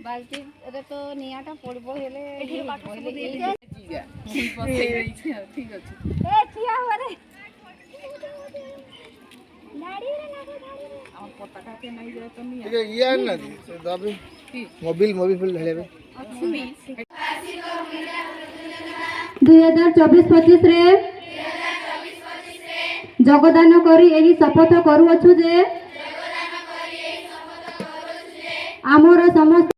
बाल्टी रे तो नियाटा पड़बो हेले ठीक अछि ए छिया हरे गाड़ी रे लागो गाड़ी हम पताका के नहीं जाय तो निया ठीक है ये ना दाबी मोबाइल ढलेबे 2024-25 रे যোগদান করি এই শপথ করুছু যে আমার সমস্ত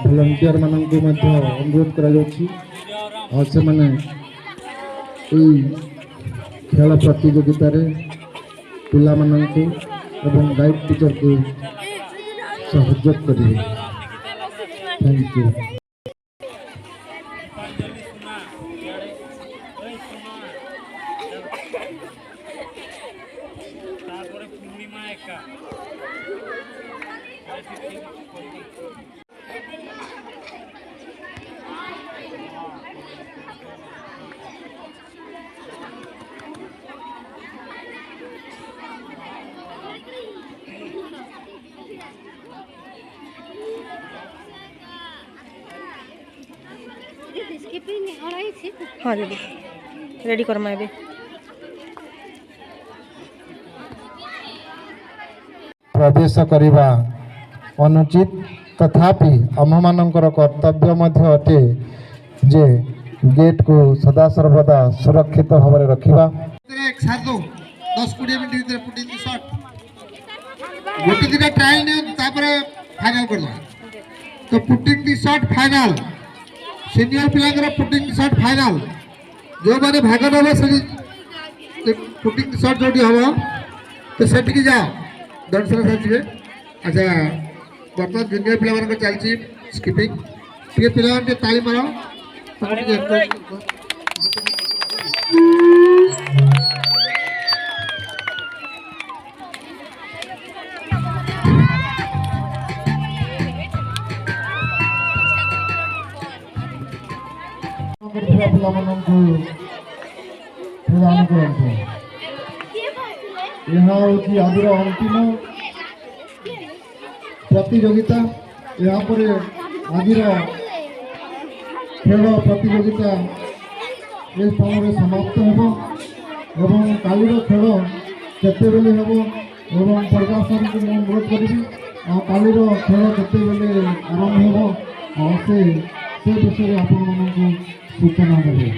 भलंटियर मानक अनुरोध कर खेल प्रतियोगिता पिला गाइड टीचर को सहयोग करेंगे। Thank you. हाँ दीदी रेडी करमा ए प्रवेश करवा अनुचित तथापि आम मानकर कर्तव्य मध्य अटे जे गेट को सदा सर्वदा सुरक्षित भाव में रखा। 10-20 मिनट भीतर पुटिंग शॉट गोटे दुटा ट्रायल ने फाइनल कर दो तो putting the shot final senior पिलांगर पुटिंग शॉट फाइनल जो माने भाग नबे से पुटिंग शॉट जोडी हबो तो सेट की जाओ दर्शन साजिबे। अच्छा वर्तमान जूनियर पिलांगर को चलची स्किपिंग के पिलांगर के ताली मारो प्रदान करते यह आज अंतिम प्रतियोगिता यहाँ पर आज खेल प्रतियोगिता ये स्थान समाप्त हो काली खेल केते बेले हम प्रकाशन को अनुरोध करी काली खेल केते बेले आरंभ हो से विषय आप सूचना देवे।